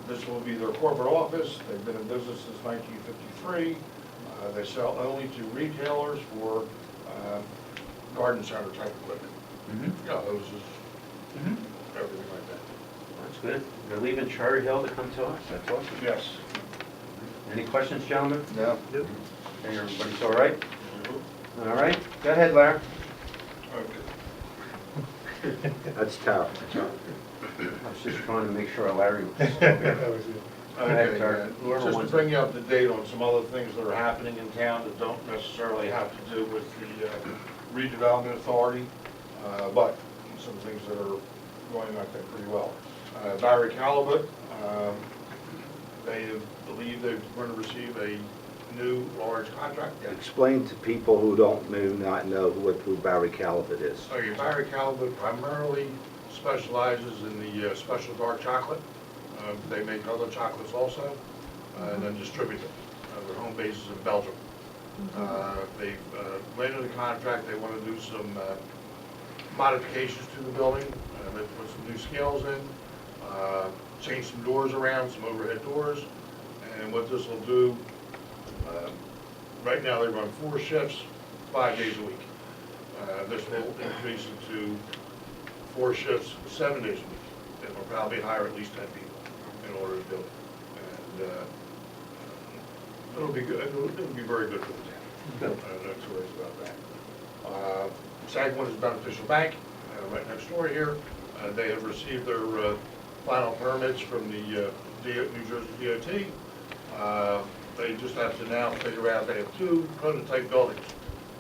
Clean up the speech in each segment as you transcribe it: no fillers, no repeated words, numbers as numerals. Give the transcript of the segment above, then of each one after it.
This will be their corporate office. They've been in business since 1953. They sell only to retailers for garden center type equipment. Hoses, everything like that. That's good. They're leaving Cherry Hill to come to us. That's awesome. Yes. Any questions, gentlemen? No. Okay, everybody's all right? All right. Go ahead, Larry. Okay. That's tough. I was just trying to make sure Larry was still here. Okay, Whoever just to wants bring you up to date on some other things that are happening in town that don't necessarily have to do with the redevelopment authority, but some things that are going, I think, pretty well. Barry Calibut, they believe they're going to receive a new large contract. Explain to people who do not know who Barry Calibut is. Okay, Barry Calibut primarily specializes in the special dark chocolate. They make other chocolates also, and then distribute them. Their home base is in Belgium. They've landed a contract. They want to do some modifications to the building. They put some new scales in, change some doors around, some overhead doors. And what this will do, right now they run 4 shifts, 5 days a week. This will increase it to 4 shifts, 7 days a week. And we'll probably hire at least 10 people in order to do it. And it'll be good. It'll be very good for the town. No two ways about that. Second one is Beneficial Bank, right next door here. They have received their final permits from the New Jersey DOT. They just have to now figure out, they have 2 prototype buildings.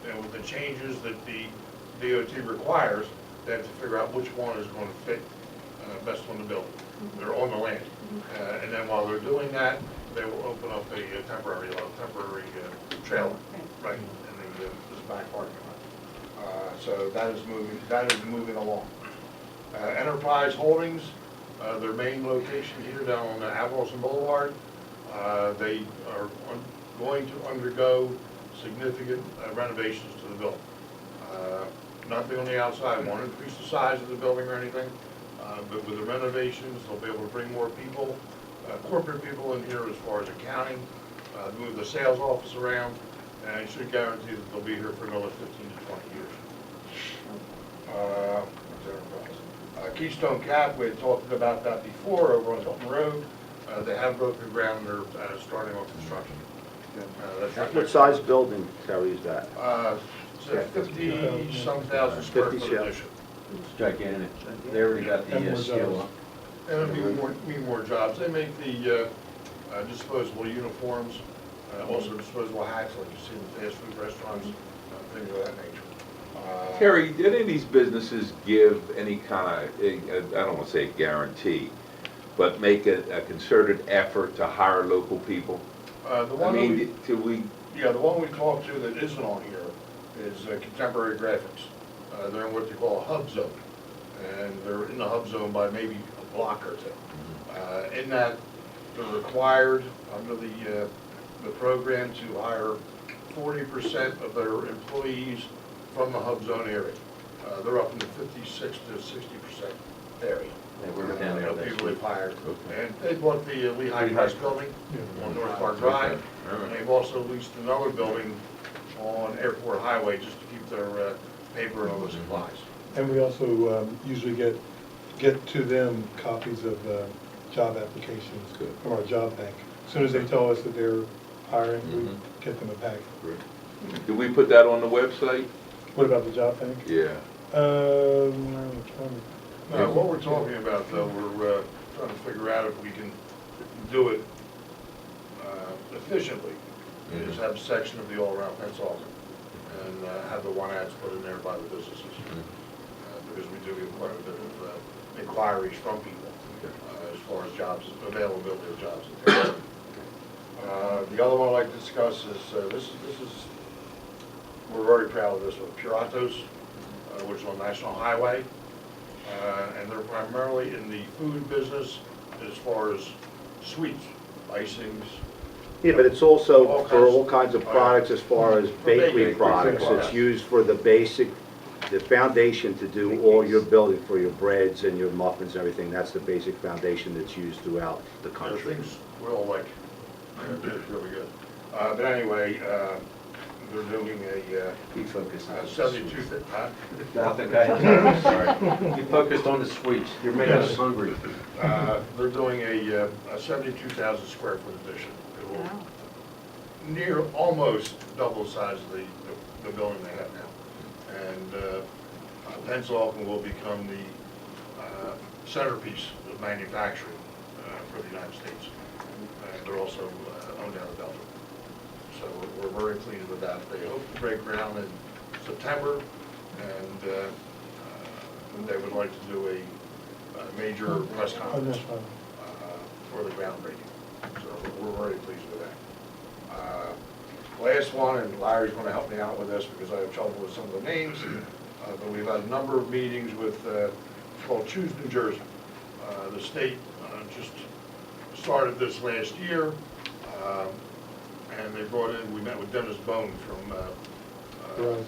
And with the changes that the DOT requires, they have to figure out which one is going to fit best on the building. They're on the land. And then while they're doing that, they will open up a temporary trailer right in this back parking lot. So that is moving along. Enterprise Holdings, their main location here down on Avalon Boulevard, they are going to undergo significant renovations to the building. Nothing on the outside, won't increase the size of the building or anything, but with the renovations, they'll be able to bring more people, corporate people in here as far as accounting, move the sales office around, and I should guarantee that they'll be here for another 15 to 20 years. Keystone Cap, we had talked about that before over on Hilton Road. They have broken ground, they're starting on construction. What size building, Terry, is that? It's a 50-some thousand square 50 foot shell. addition. It's gigantic. They already got the scale up. And it'll mean more jobs. They make the disposable uniforms, also disposable hats like you see in the fast food restaurants, things of that nature. Terry, did any of these businesses give any kind of, I don't want to say guarantee, but make a concerted effort to hire local people? The one the one we talked to that isn't on here is Contemporary Graphics. They're in what they call a hub zone, and they're in the hub zone by maybe a block or 2. In that, they're required under the program to hire 40% of their employees from the hub zone area. They're up in the 56 to 60% area. Yeah, we're down there Of next people week. they've hired. Okay. And they bought the Lehigh Press building on North Park Drive. And they've also leased another building on Airport Highway just to keep their paper and other supplies. And we also usually get to them copies of job applications Good. from our job bank. As soon as they tell us that they're hiring, we get them a packet. Great. Do we put that on the website? What about the job bank? Yeah. Now, what we're talking about, though, we're trying to figure out if we can do it efficiently. Is have a section of the all-around fence offer and have the one ads put in there by the businesses. Because we do get quite a bit of inquiries from people as far as jobs, availability of jobs. The other one I'd like to discuss is, this is, we're very proud of this one, Puratos, which is on National Highway. And they're primarily in the food business as far as sweets, icings. Yeah, but it's also All for kinds- all kinds of products as far as For bakery bakery products. products. It's used for the basic the foundation to do all your building for your breads and your muffins and everything, that's the basic foundation that's used throughout the country. Things we all like. It's really good. But anyway, they're doing a He focused on the 72, sweets. Nothing. Go ahead. sorry. You focused on the sweets. You're making us hungry. They're doing a 72,000 square foot addition. It will near, almost double the size of the building they have now. And Pennsauken will become the centerpiece of manufacturing for the United States. And they're also owned out of Belgium. So we're very pleased with that. They hope to break ground in September, and they would like to do a major press conference for the groundbreaking. So we're very pleased with that. Last one, and Larry's going to help me out with this because I have trouble with some of the names, but we've had a number of meetings with, it's called Choose New Jersey. The state just started this last year, and they brought in, we met with Dennis Bone from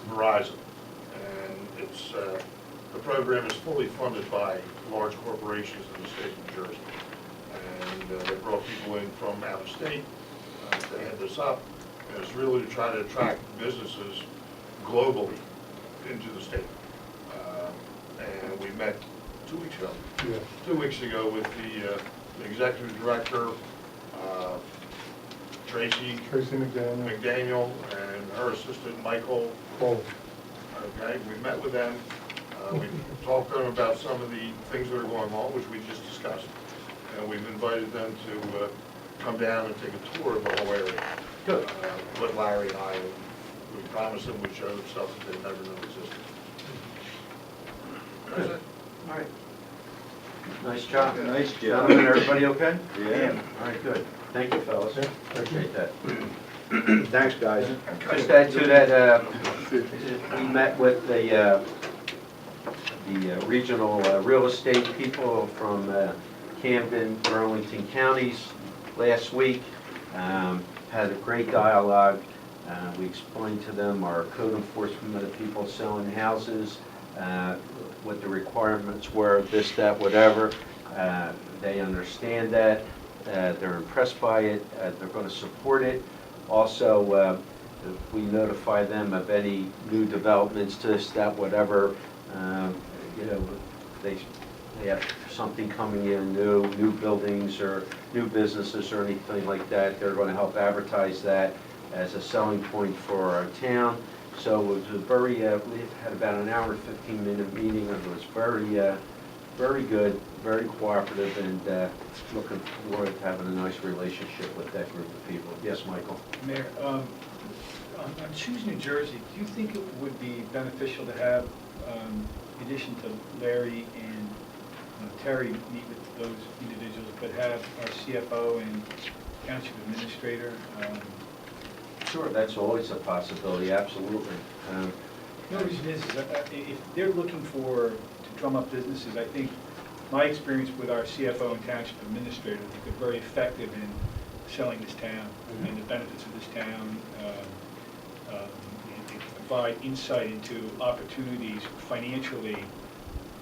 Verizon. And it's, the program is fully funded by large corporations in the state of New Jersey. And they brought people in from out of state to head this up. And it's really to try to attract businesses globally into the state. And we met 2 weeks ago. Yeah. 2 weeks ago with the executive director, Tracy Tracy McDaniel. McDaniel, and her assistant, Michael. Cole. Okay, we met with them. We talked to them about some of the things that are going on, which we just discussed. And we've invited them to come down and take a tour of the whole area. Good. With Larry and I, we promised them we'd show them stuff that they never knew existed. That's it. All right. Nice job. Nice job. Gentlemen, everybody okay? Yeah. All right, good. Thank you, fellas. Yeah, thank you. Appreciate that. Thanks, guys. Just add to that, we met with the regional real estate people from Camden, Burlington counties last week. Had a great dialogue. We explained to them our code enforcement of the people selling houses, what the requirements were, this, that, whatever. They understand that. They're impressed by it. They're going to support it. Also, we notify them of any new developments, this, that, whatever. You know, they have something coming in new buildings or new businesses or anything like that. They're going to help advertise that as a selling point for our town. So it was a very, we had about an hour and 15-minute meeting, and it was very good, very cooperative, and looking forward to having a nice relationship with that group of people. Yes, Michael? Mayor, on Choose New Jersey, do you think it would be beneficial to have, in addition to Larry and Terry meet with those individuals, but have our CFO and Township Administrator? Sure, that's always a possibility, absolutely. The reason is, if they're looking to drum up businesses, I think my experience with our CFO and Township Administrator, I think they're very effective in selling this town and the benefits of this town. They provide insight into opportunities financially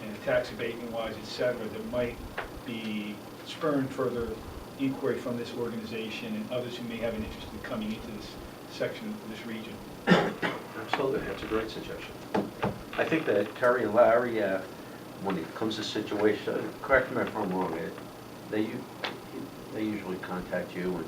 and tax abatement-wise, et cetera, that might be spurring further inquiry from this organization and others who may have an interest in coming into this section of this region. Absolutely, that's a great suggestion. I think that Terry and Larry, when it comes to situation, correct me if I'm wrong, they usually contact you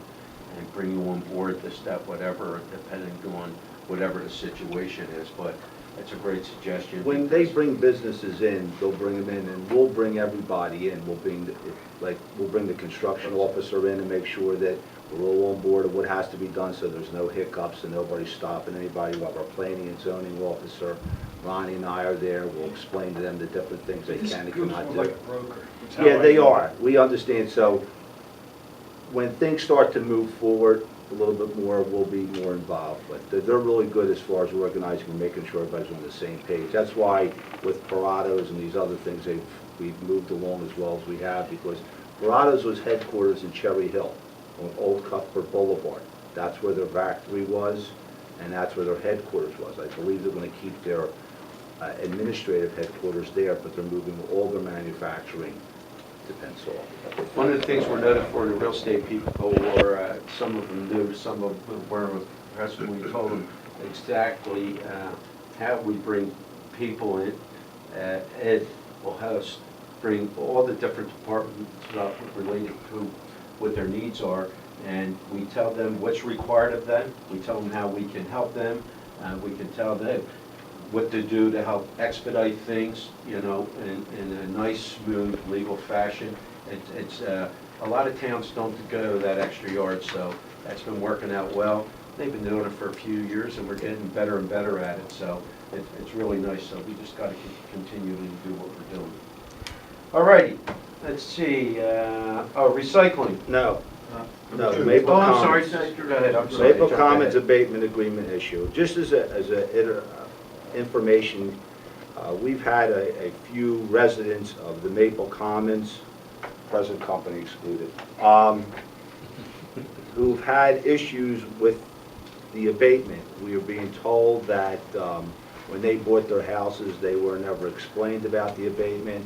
and bring you on board, this, that, whatever, depending on whatever the situation is, but that's a great suggestion. When they bring businesses in, they'll bring them in, and we'll bring everybody in. We'll bring the construction officer in and make sure that we're all on board of what has to be done, so there's no hiccups and nobody's stopping anybody. We'll have our planning and zoning officer, Ronnie and I are there. We'll explain to them the different things they can and cannot do. This is more like a broker. That's how Yeah, I they view it. are. We understand. So when things start to move forward a little bit more, we'll be more involved. But they're really good as far as organizing and making sure everybody's on the same page. That's why with Parados and these other things, we've moved along as well as we have, because Parados was headquarters in Cherry Hill on Old Cuthbert Boulevard. That's where their factory was, and that's where their headquarters was. I believe they're going to keep their administrative headquarters there, but they're moving all their manufacturing to Penssaw. One of the things we're noted for, the real estate people, or some of them knew, some of them weren't, perhaps when we told them exactly how we bring people in. Ed will have us bring all the different departments up related to what their needs are, and we tell them what's required of them, we tell them how we can help them, we can tell them what to do to help expedite things, you know, in a nice, smooth, legal fashion. It's a lot of towns don't go that extra yard, so that's been working out well. They've been doing it for a few years, and we're getting better and better at it, so it's really nice. So we just got to continue to do what we're doing. All righty, let's see, recycling. No, no, Two. Maple Oh, I'm sorry, Commons. go ahead, I'm sorry. Maple Jump Commons ahead. abatement agreement issue. Just as information, we've had a few residents of the Maple Commons, present company excluded, who've had issues with the abatement. We are being told that when they bought their houses, they were never explained about the abatement,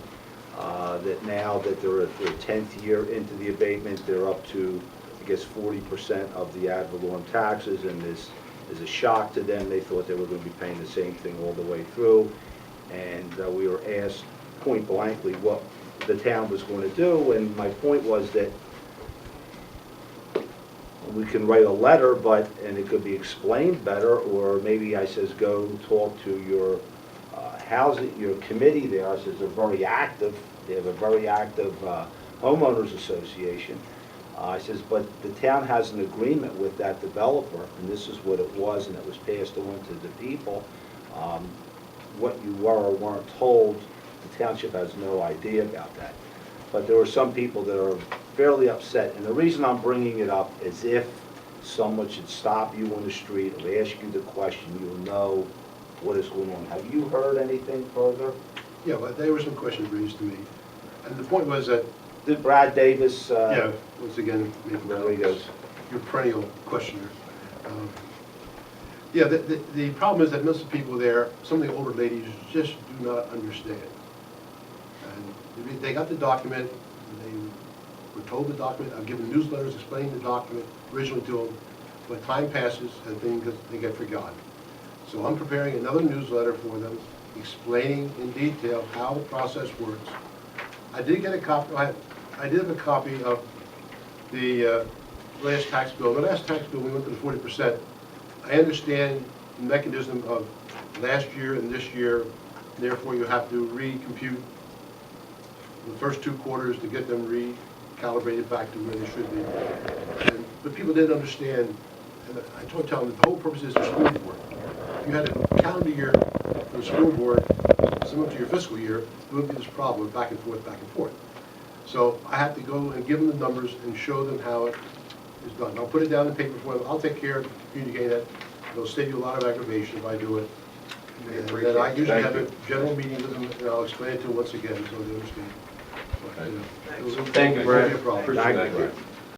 that now that they're at their 10th year into the abatement, they're up to, I guess, 40% of the ad valorem taxes, and this is a shock to them. They thought they were going to be paying the same thing all the way through, and we were asked point blankly what the town was going to do, and my point was that we can write a letter, and it could be explained better, or maybe I says, go talk to your housing, your committee there. I says, they're very active. They have a very active homeowners association. I says, but the town has an agreement with that developer, and this is what it was, and it was passed on to the people. What you were or weren't told, the township has no idea about that. But there were some people that are fairly upset, and the reason I'm bringing it up is if someone should stop you on the street or ask you the question, you'll know what is going on. Have you heard anything further? Yeah, but there were some questions raised to me. And the point was that, Did Brad Davis? yeah, once again, There he goes. your perennial questioner. Yeah, the problem is that most of the people there, some of the older ladies just do not understand. And they got the document, they were told the document, I've given newsletters explaining the document originally to them, but time passes and they get forgotten. So I'm preparing another newsletter for them, explaining in detail how the process works. I did get a copy, I did have a copy of the last tax bill. The last tax bill, we went to the 40%. I understand the mechanism of last year and this year, therefore you have to recompute the first 2 quarters to get them recalibrated back to where they should be. But people didn't understand, and I told them the whole purpose is the school board. If you had a calendar year for the school board, similar to your fiscal year, there would be this problem of back and forth, back and forth. So I have to go and give them the numbers and show them how it is done. I'll put it down in paper for them. I'll take care of communicating that. It'll save you a lot of aggravation if I do it. And then I usually have a general meeting with them, and I'll explain it to them once again so they understand. But, you know, Thank you, it won't Brad. be a problem. Appreciate Thank it. you.